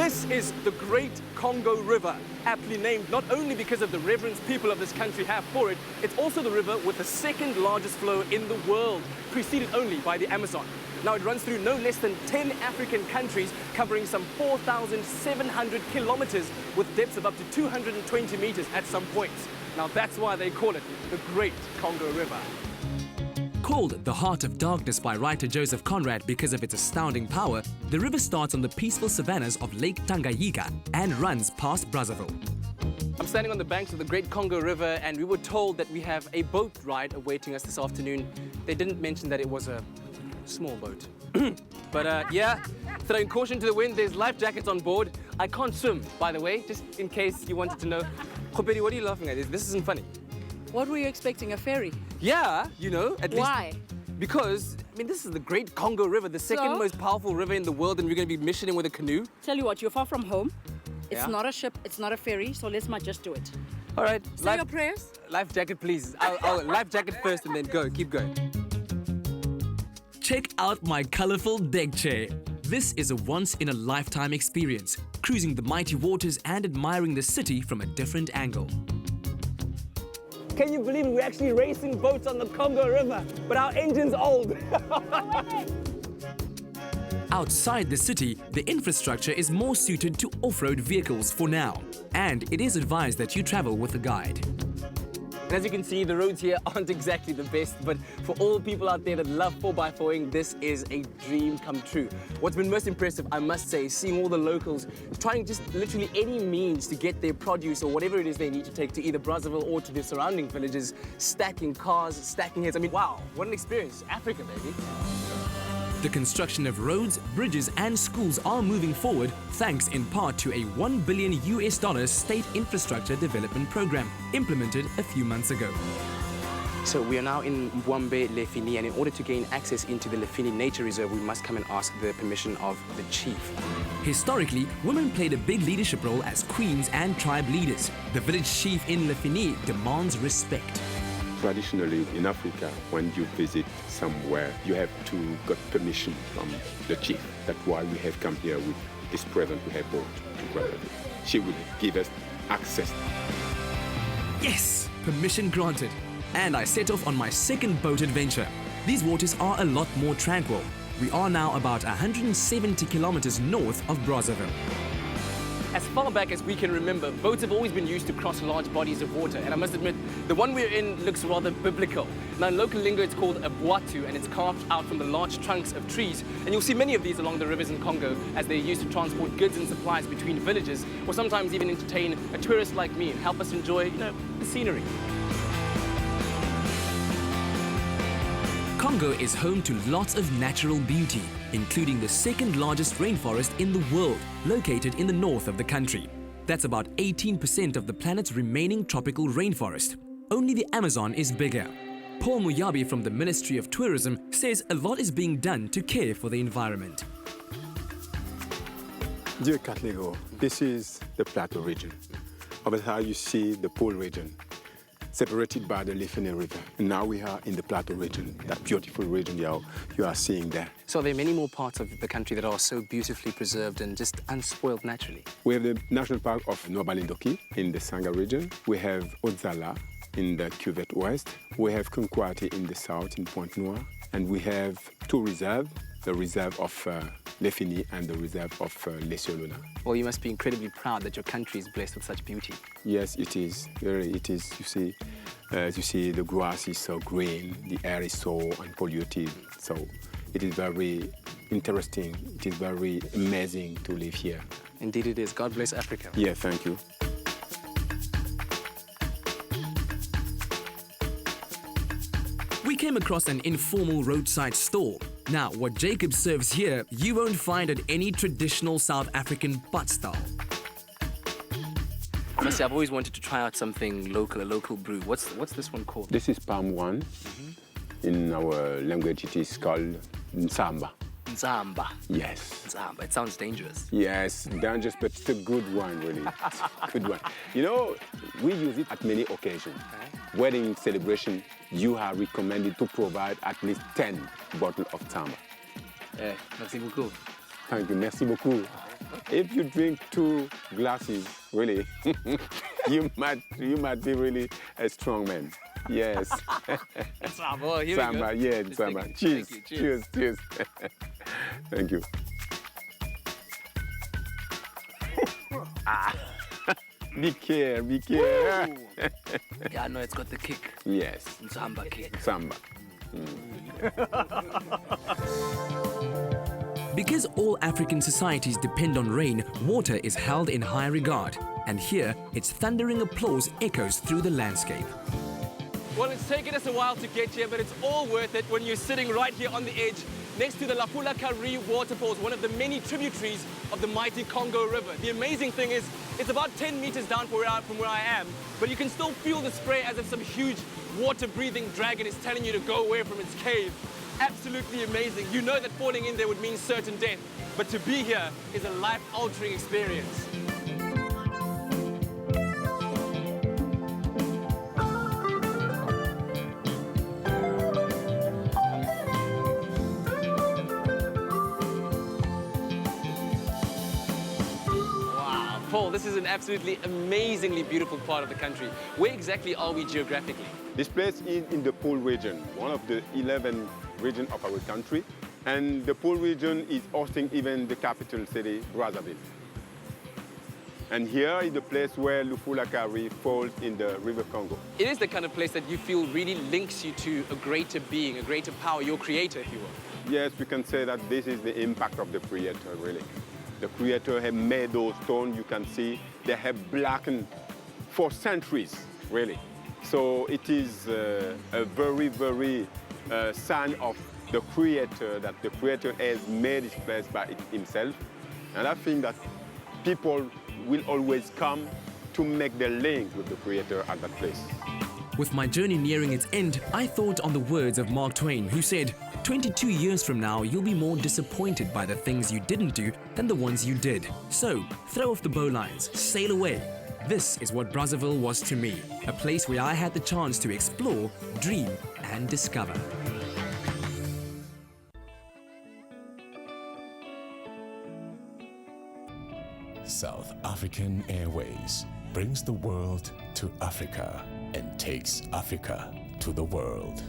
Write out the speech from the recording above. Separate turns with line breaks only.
This is the Great Congo River, aptly named not only because of the reverence people of this country have for it, it's also the river with the second largest flow in the world, preceded only by the Amazon. Now it runs through no less than 10 African countries, covering some 4,700 kilometers with depths of up to 220 meters at some points. Now that's why they call it the Great Congo River.
Called the Heart of Darkness by writer Joseph Conrad because of its astounding power, the river starts on the peaceful savannas of Lake Tanganyika and runs past Brazzaville.
I'm standing on the banks of the Great Congo River, and we were told that we have a boat ride awaiting us this afternoon. They didn't mention that it was a small boat. But yeah, throwing caution to the wind, there's life jackets on board. I can't swim, by the way, just in case you wanted to know. Kgopedi, what are you laughing at? This isn't funny.
What were you expecting, a ferry?
Yeah, you know, at least...
Why?
Because, I mean, this is the Great Congo River, the second most powerful river in the world, and we're going to be missioning with a canoe.
Tell you what, you're far from home. It's
Yeah.
not a ship, it's not a ferry, so let's not just do it.
All right.
Say your prayers.
Life jacket, please. I'll life jacket first and then go. Keep going.
Check out my colorful deck chair. This is a once-in-a-lifetime experience, cruising the mighty waters and admiring the city from a different angle.
Can you believe we're actually racing boats on the Congo River, but our engine's old?
Outside the city, the infrastructure is more suited to off-road vehicles for now, and it is advised that you travel with a guide.
And as you can see, the roads here aren't exactly the best, but for all people out there that love 4x4ing, this is a dream come true. What's been most impressive, I must say, is seeing all the locals trying just literally any means to get their produce or whatever it is they need to take to either Brazzaville or to the surrounding villages, stacking cars, stacking heads. I mean, wow, what an experience. Africa, baby.
The construction of roads, bridges and schools are moving forward thanks in part to a $1 billion state infrastructure development program implemented a few months ago.
So we are now in Mwambe, Lefini, and in order to gain access into the Lefini Nature Reserve, we must come and ask the permission of the chief.
Historically, women played a big leadership role as queens and tribe leaders. The village chief in Lefini demands respect.
Traditionally in Africa, when you visit somewhere, you have to get permission from the chief. That's why we have come here with this present we have brought to Brazzaville. She will give us access.
Yes! Permission granted. And I set off on my second boat adventure. These waters are a lot more tranquil. We are now about 170 kilometers north of Brazzaville.
As far back as we can remember, boats have always been used to cross large bodies of water, and I must admit, the one we're in looks rather biblical. Now, in local lingo, it's called a boatu, and it's carved out from the large trunks of trees. And you'll see many of these along the rivers in Congo, as they're used to transport goods and supplies between villages, or sometimes even entertain a tourist like me and help us enjoy, you know, the scenery.
Congo is home to lots of natural beauty, including the second largest rainforest in the world, located in the north of the country. That's about 18% of the planet's remaining tropical rainforest. Only the Amazon is bigger. Paul Muyabi from the Ministry of Tourism says a lot is being done to care for the environment.
Dear Katlego, this is the Plateau region. Over here you see the Pole region, separated by the Lefini River. And now we are in the Plateau region, that beautiful region you are seeing there.
So there are many more parts of the country that are so beautifully preserved and just unspoiled naturally.
We have the National Park of Nobalindoki in the Sanga region. We have Odzala in the Cuvette West. We have Kunkwati in the south in Pointe Noire. And we have two reserves, the reserve of Lefini and the reserve of Lesiolona.
Well, you must be incredibly proud that your country is blessed with such beauty.
Yes, it is. Really, it is. You see, the grass is so green, the air is so unpolluted. So it is very interesting. It is very amazing to live here.
Indeed it is. God bless Africa.
Yeah, thank you.
We came across an informal roadside stall. Now, what Jacob serves here, you won't find at any traditional South African butt style.
I must say, I've always wanted to try out something local, a local brew. What's this one called?
This is palm one. In our language, it is called Nsamba.
Nzamba.
Yes.
Nzamba. It sounds dangerous.
Yes, dangerous, but it's a good one, really. Good one. You know, we use it at many occasions.
Okay.
Wedding celebration, you are recommended to provide at least 10 bottles of Nsamba.
Merci beaucoup.
Thank you. Merci beaucoup. If you drink 2 glasses, really, you might be really a strong man. Yes.
Samba, here
Samba,
we go.
yeah,
Let's
samba.
take it.
Cheers,
Thank you. Cheers.
cheers. Thank you. Be care.
Yeah, I know it's got the kick.
Yes,
Samba kick.
samba.
Because all African societies depend on rain, water is held in high regard. And here, its thundering applause echoes through the landscape.
Well, it's taken us a while to get here, but it's all worth it when you're sitting right here on the edge next to the Lefini waterfalls, one of the many tributaries of the mighty Congo River. The amazing thing is, it's about 10 meters down from where I am, but you can still feel the spray as if some huge water-breathing dragon is telling you to go away from its cave. Absolutely amazing. You know that falling in there would mean certain death, but to be here is a life-altering experience. Paul, this is an absolutely amazingly beautiful part of the country. Where exactly are we geographically?
This place is in the Pole region, one of the 11 regions of our country. And the Pole region is hosting even the capital city, Brazzaville. And here is the place where Lefini falls in the River Congo.
It is the kind of place that you feel really links you to a greater being, a greater power, your creator, if you will.
Yes, we can say that this is the impact of the Creator, really. The Creator has made those stones, you can see, they have blackened for centuries, really. So it is a very, very sign of the Creator, that the Creator has made this place by himself. And I think that people will always come to make the link with the Creator at that place.
With my journey nearing its end, I thought on the words of Mark Twain, who said, 22 years from now, you'll be more disappointed by the things you didn't do than the ones you did. So, throw off the bowlines, sail away. This is what Brazzaville was to me, a place where I had the chance to explore, dream, and discover.
South African Airways brings the world to Africa and takes Africa to the world.